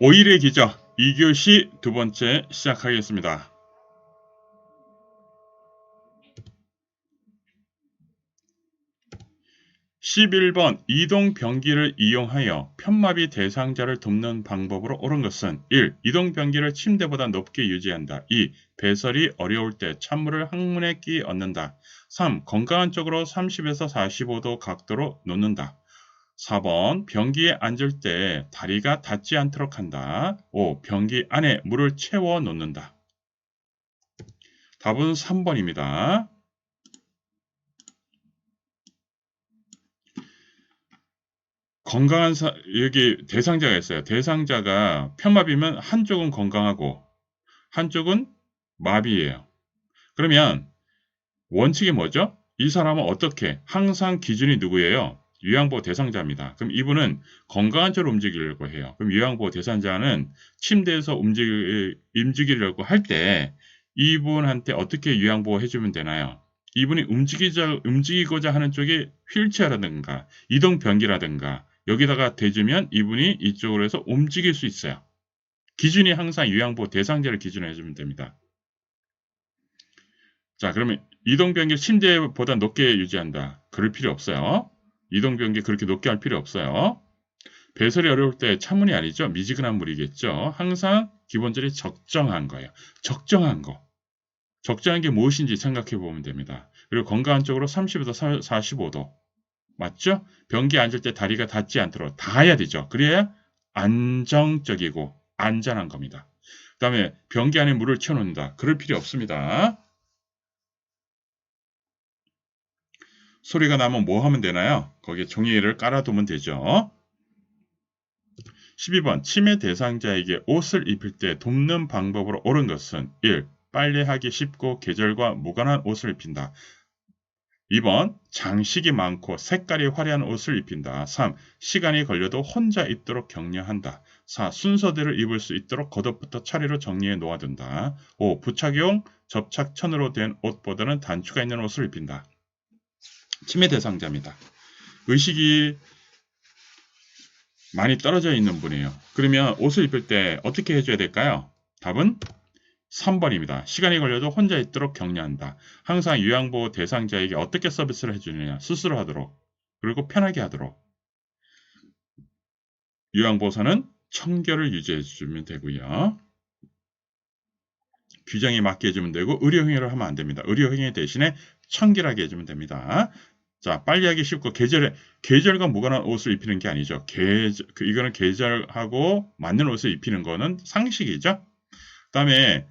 5일의 기적 2교시 두 번째 시작하겠습니다. 11번 이동변기를 이용하여 편마비 대상자를 돕는 방법으로 옳은 것은 1. 이동변기를 침대보다 높게 유지한다. 2. 배설이 어려울 때 찬물을 항문에 끼 얻는다. 3. 건강한 쪽으로 30에서 45도 각도로 놓는다. 4번 변기에 앉을 때 다리가 닿지 않도록 한다. 5. 변기 안에 물을 채워 놓는다. 답은 3번입니다. 건강한 여기 대상자가 있어요. 대상자가 편마비면 한쪽은 건강하고 한쪽은 마비예요. 그러면 원칙이 뭐죠? 이 사람은 어떻게? 항상 기준이 누구예요? 요양보호 대상자입니다. 그럼 이분은 건강한 쪽으로 움직이려고 해요. 그럼 요양보호 대상자는 침대에서 움직이려고 할 때 이분한테 어떻게 요양보호 해주면 되나요? 이분이 움직이고자 하는 쪽이 휠체어라든가 이동변기라든가 여기다가 대주면 이분이 이쪽으로 해서 움직일 수 있어요. 기준이 항상 요양보호 대상자를 기준으로 해주면 됩니다. 자, 그러면 이동변기 침대보다 높게 유지한다. 그럴 필요 없어요. 이동변기 그렇게 높게 할 필요 없어요. 배설이 어려울 때 찬물이 아니죠. 미지근한 물이겠죠. 항상 기본적으로 적정한 거예요. 적정한 거. 적정한 게 무엇인지 생각해 보면 됩니다. 그리고 건강한 쪽으로 30에서 45도. 맞죠? 변기에 앉을 때 다리가 닿지 않도록 닿아야 되죠. 그래야 안정적이고 안전한 겁니다. 그 다음에 변기 안에 물을 채워놓는다. 그럴 필요 없습니다. 소리가 나면 뭐 하면 되나요? 거기에 종이를 깔아두면 되죠. 12번 치매 대상자에게 옷을 입힐 때 돕는 방법으로 옳은 것은 1. 빨래하기 쉽고 계절과 무관한 옷을 입힌다. 2번 장식이 많고 색깔이 화려한 옷을 입힌다. 3. 시간이 걸려도 혼자 입도록 격려한다. 4. 순서대로 입을 수 있도록 겉옷부터 차례로 정리해 놓아둔다. 5. 부착용 접착천으로 된 옷보다는 단추가 있는 옷을 입힌다. 치매 대상자입니다. 의식이 많이 떨어져 있는 분이에요. 그러면 옷을 입을 때 어떻게 해줘야 될까요? 답은 3번입니다. 시간이 걸려도 혼자 있도록 격려한다. 항상 요양보호 대상자에게 어떻게 서비스를 해주느냐. 스스로 하도록. 그리고 편하게 하도록. 요양보호사는 청결을 유지해주면 되고요. 규정에 맞게 해주면 되고 의료행위를 하면 안 됩니다. 의료행위 대신에 청결하게 해주면 됩니다. 자, 빨리하기 쉽고 계절과 무관한 옷을 입히는 게 아니죠. 이거는 계절하고 맞는 옷을 입히는 거는 상식이죠. 그다음에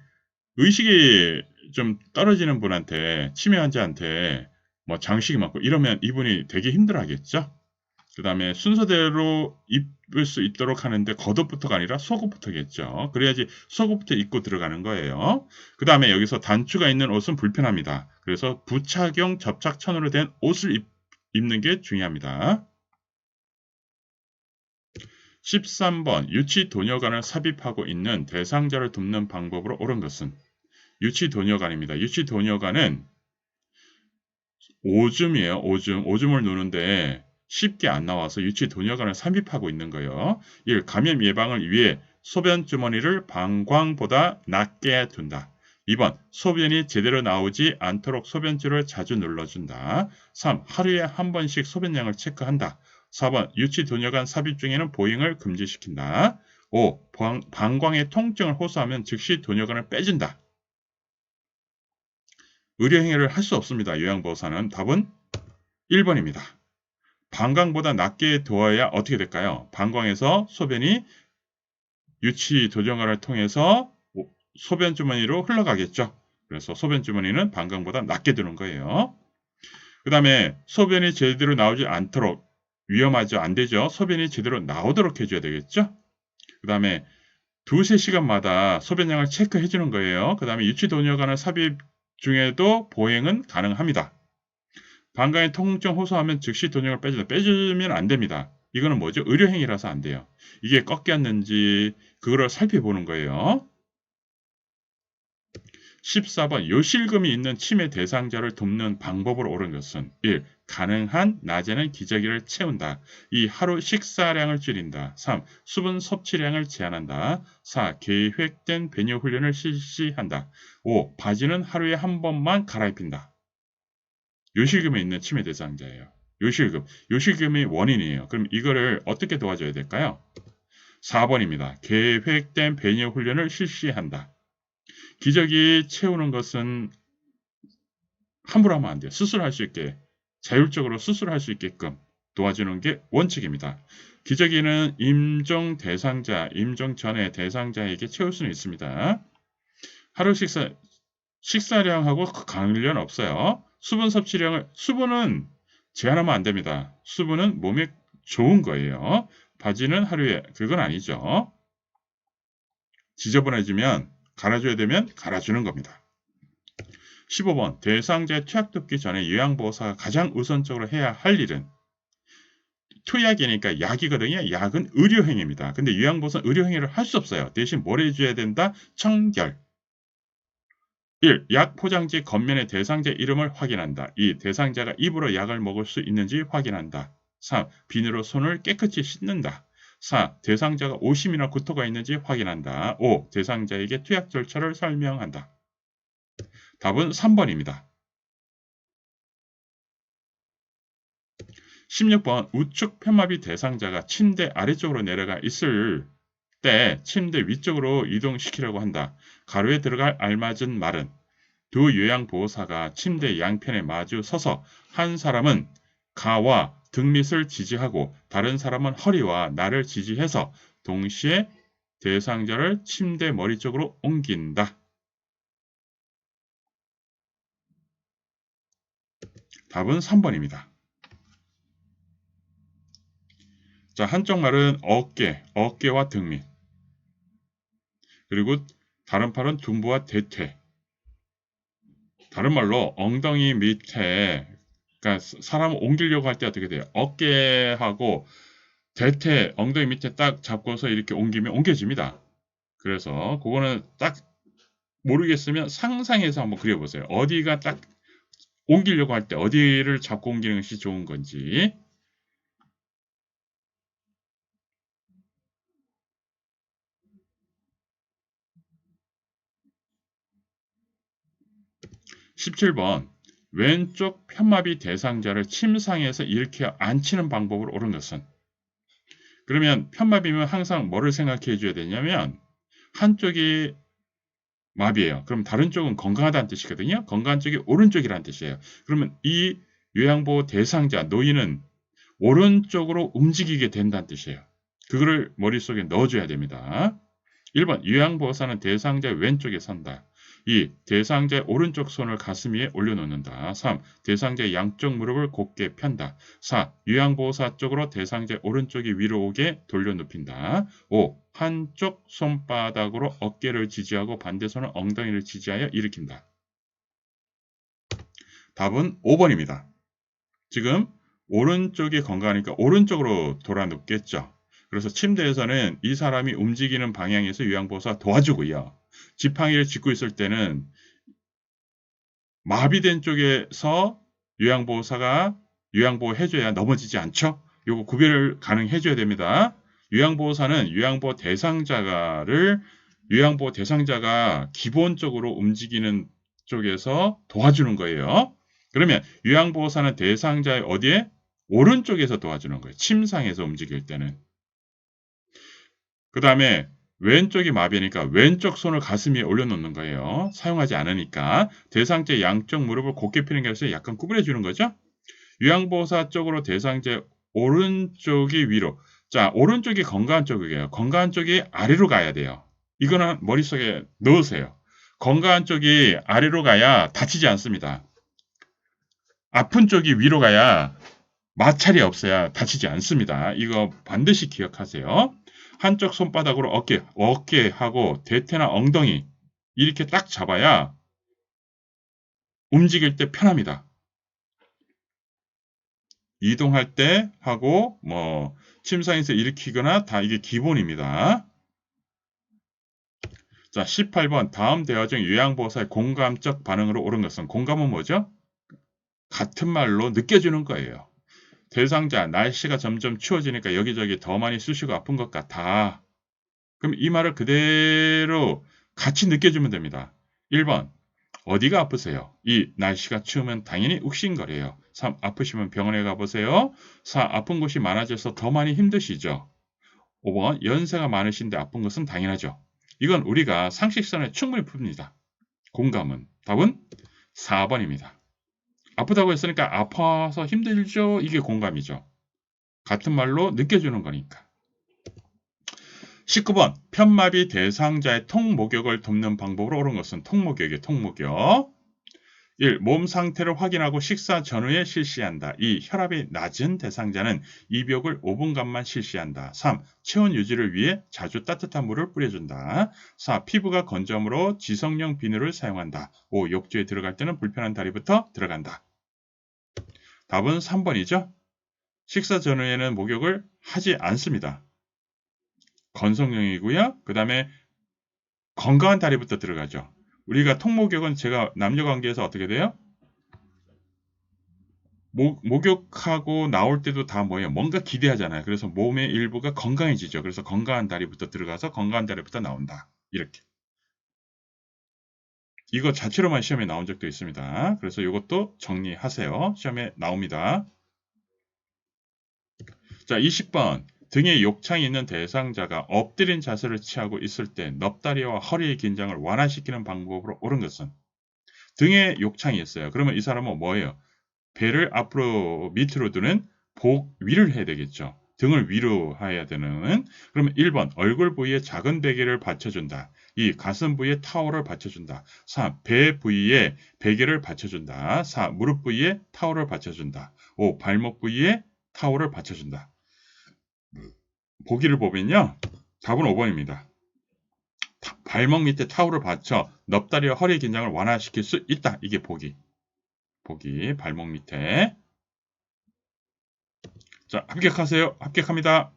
의식이 좀 떨어지는 분한테 치매 환자한테 뭐 장식이 많고 이러면 이분이 되게 힘들어하겠죠. 그다음에 순서대로 입을 수 있도록 하는데 겉옷부터가 아니라 속옷부터겠죠. 그래야지 속옷부터 입고 들어가는 거예요. 그다음에 여기서 단추가 있는 옷은 불편합니다. 그래서 부착용 접착천으로 된 옷을 입는 게 중요합니다. 13번 유치도녀관을 삽입하고 있는 대상자를 돕는 방법으로 옳은 것은 유치도녀관입니다. 유치도녀관은 오줌이에요. 오줌을 누는데 쉽게 안 나와서 유치도녀관을 삽입하고 있는 거예요. 1. 감염 예방을 위해 소변 주머니를 방광보다 낮게 둔다. 2번 소변이 제대로 나오지 않도록 소변줄을 자주 눌러준다. 3. 하루에 한 번씩 소변량을 체크한다. 4번 유치도녀관 삽입 중에는 보행을 금지시킨다. 5. 방광의 통증을 호소하면 즉시 도녀관을 빼준다. 의료행위를 할 수 없습니다. 요양보호사는. 답은 1번입니다. 방광보다 낮게 두어야 어떻게 될까요? 방광에서 소변이 유치도정관을 통해서 소변 주머니로 흘러가겠죠. 그래서 소변 주머니는 방광보다 낮게 두는 거예요. 그 다음에 소변이 제대로 나오지 않도록 위험하죠. 안 되죠. 소변이 제대로 나오도록 해줘야 되겠죠. 그 다음에 두세 시간마다 소변량을 체크해 주는 거예요. 그 다음에 유치도녀관을 삽입 중에도 보행은 가능합니다. 방광의 통증 호소하면 즉시 도령을 빼준다. 빼주면 안 됩니다. 이거는 뭐죠? 의료행위라서 안 돼요. 이게 꺾였는지 그거를 살펴보는 거예요. 14번 요실금이 있는 치매 대상자를 돕는 방법으로 옳은 것은 1. 가능한 낮에는 기저귀를 채운다. 2. 하루 식사량을 줄인다. 3. 수분 섭취량을 제한한다. 4. 계획된 배뇨 훈련을 실시한다. 5. 바지는 하루에 한 번만 갈아입힌다. 요실금에 있는 치매 대상자예요. 요실금. 요실금이 원인이에요. 그럼 이거를 어떻게 도와줘야 될까요? 4번입니다. 계획된 배뇨 훈련을 실시한다. 기저귀 채우는 것은 함부로 하면 안 돼요. 수술할 수 있게, 자율적으로 수술할 수 있게끔 도와주는 게 원칙입니다. 기저귀는 임종 전에 대상자에게 채울 수는 있습니다. 하루 식사량하고 관련 없어요. 수분은 제한하면 안 됩니다. 수분은 몸에 좋은 거예요. 바지는 하루에, 그건 아니죠. 지저분해지면 갈아줘야 되면 갈아주는 겁니다. 15번 대상자의 투약 돕기 전에 요양보호사가 가장 우선적으로 해야 할 일은 투약이니까 약이거든요. 약은 의료행위입니다. 근데 요양보호사는 의료행위를 할 수 없어요. 대신 뭘 해줘야 된다? 청결. 1. 약 포장지 겉면의 대상자 이름을 확인한다. 2. 대상자가 입으로 약을 먹을 수 있는지 확인한다. 3. 비누로 손을 깨끗이 씻는다. 4. 대상자가 오심이나 구토가 있는지 확인한다. 5. 대상자에게 투약 절차를 설명한다. 답은 3번입니다. 16번 우측 편마비 대상자가 침대 아래쪽으로 내려가 있을 때 침대 위쪽으로 이동시키려고 한다. 가로에 들어갈 알맞은 말은 두 요양보호사가 침대 양편에 마주 서서 한 사람은 가와 등 밑을 지지하고 다른 사람은 허리와 날을 지지해서 동시에 대상자를 침대 머리 쪽으로 옮긴다. 답은 3번입니다. 자, 한쪽 말은 어깨와 등 밑. 그리고 다른 팔은 둔부와 대퇴. 다른 말로 엉덩이 밑에, 그러니까 사람을 옮기려고 할 때 어떻게 돼요? 어깨하고 대퇴, 엉덩이 밑에 딱 잡고서 이렇게 옮기면 옮겨집니다. 그래서 그거는 딱 모르겠으면 상상해서 한번 그려보세요. 어디가 딱 옮기려고 할 때 어디를 잡고 옮기는 것이 좋은 건지. 17번 왼쪽 편마비 대상자를 침상에서 일으켜 앉히는 방법으로 옳은 것은 그러면 편마비면 항상 뭐를 생각해 줘야 되냐면 한쪽이 마비예요. 그럼 다른 쪽은 건강하다는 뜻이거든요. 건강한 쪽이 오른쪽이라는 뜻이에요. 그러면 이 요양보호 대상자 노인은 오른쪽으로 움직이게 된다는 뜻이에요. 그거를 머릿속에 넣어줘야 됩니다. 1번 요양보호사는 대상자의 왼쪽에 선다. 2. 대상자의 오른쪽 손을 가슴 위에 올려놓는다. 3. 대상자의 양쪽 무릎을 곧게 편다. 4. 요양보호사 쪽으로 대상자의 오른쪽이 위로 오게 돌려눕힌다. 5. 한쪽 손바닥으로 어깨를 지지하고 반대 손은 엉덩이를 지지하여 일으킨다. 답은 5번입니다. 지금 오른쪽이 건강하니까 오른쪽으로 돌아 눕겠죠. 그래서 침대에서는 이 사람이 움직이는 방향에서 요양보호사가 도와주고요. 지팡이를 짚고 있을 때는 마비된 쪽에서 요양보호사가 요양보호해줘야 넘어지지 않죠. 요거 구별을 가능해줘야 됩니다. 요양보호사는 요양보호 대상자가 기본적으로 움직이는 쪽에서 도와주는 거예요. 그러면 요양보호사는 대상자의 어디에? 오른쪽에서 도와주는 거예요. 침상에서 움직일 때는. 그 다음에 왼쪽이 마비니까 왼쪽 손을 가슴 위에 올려놓는 거예요. 사용하지 않으니까. 대상자의 양쪽 무릎을 곧게 펴는 게 아니라 약간 구부려주는 거죠. 요양보호사 쪽으로 대상자의 오른쪽이 위로. 자, 오른쪽이 건강한 쪽이에요. 건강한 쪽이 아래로 가야 돼요. 이거는 머릿속에 넣으세요. 건강한 쪽이 아래로 가야 다치지 않습니다. 아픈 쪽이 위로 가야 마찰이 없어야 다치지 않습니다. 이거 반드시 기억하세요. 한쪽 손바닥으로 어깨하고 대퇴나 엉덩이 이렇게 딱 잡아야 움직일 때 편합니다. 이동할 때 하고 침상에서 일으키거나 다 이게 기본입니다. 자, 18번 다음 대화 중 요양보호사의 공감적 반응으로 옳은 것은 공감은 뭐죠? 같은 말로 느껴주는 거예요. 대상자, 날씨가 점점 추워지니까 여기저기 더 많이 쑤시고 아픈 것 같아. 그럼 이 말을 그대로 같이 느껴주면 됩니다. 1번, 어디가 아프세요? 2. 날씨가 추우면 당연히 욱신거려요. 3. 아프시면 병원에 가보세요. 4. 아픈 곳이 많아져서 더 많이 힘드시죠? 5번, 연세가 많으신데 아픈 것은 당연하죠. 이건 우리가 상식선에 충분히 풉니다. 공감은. 답은 4번입니다. 아프다고 했으니까 아파서 힘들죠? 이게 공감이죠. 같은 말로 느껴주는 거니까. 19번, 편마비 대상자의 통목욕을 돕는 방법으로 옳은 것은 통목욕이에요. 통목욕. 1. 몸 상태를 확인하고 식사 전후에 실시한다. 2. 혈압이 낮은 대상자는 입욕을 5분간만 실시한다. 3. 체온 유지를 위해 자주 따뜻한 물을 뿌려준다. 4. 피부가 건조하므로 지성용 비누를 사용한다. 5. 욕조에 들어갈 때는 불편한 다리부터 들어간다. 답은 3번이죠. 식사 전후에는 목욕을 하지 않습니다. 건성용이고요. 그 다음에 건강한 다리부터 들어가죠. 우리가 통목욕은 제가 남녀 관계에서 어떻게 돼요? 목욕하고 나올 때도 다 뭐예요? 뭔가 기대하잖아요. 그래서 몸의 일부가 건강해지죠. 그래서 건강한 다리부터 들어가서 건강한 다리부터 나온다. 이렇게. 이거 자체로만 시험에 나온 적도 있습니다. 그래서 이것도 정리하세요. 시험에 나옵니다. 자, 20번. 등에 욕창이 있는 대상자가 엎드린 자세를 취하고 있을 때 넙다리와 허리의 긴장을 완화시키는 방법으로 옳은 것은 등에 욕창이 있어요. 그러면 이 사람은 뭐예요? 배를 앞으로 밑으로 두는 복 위를 해야 되겠죠. 등을 위로 해야 되는. 그러면 1번 얼굴 부위에 작은 베개를 받쳐준다. 2. 가슴 부위에 타월을 받쳐준다. 3. 배 부위에 베개를 받쳐준다. 4. 무릎 부위에 타월을 받쳐준다. 5. 발목 부위에 타월을 받쳐준다. 보기를 보면요. 답은 5번입니다. 발목 밑에 타월을 받쳐 넙다리와 허리 긴장을 완화시킬 수 있다. 이게 보기. 발목 밑에. 자, 합격하세요. 합격합니다.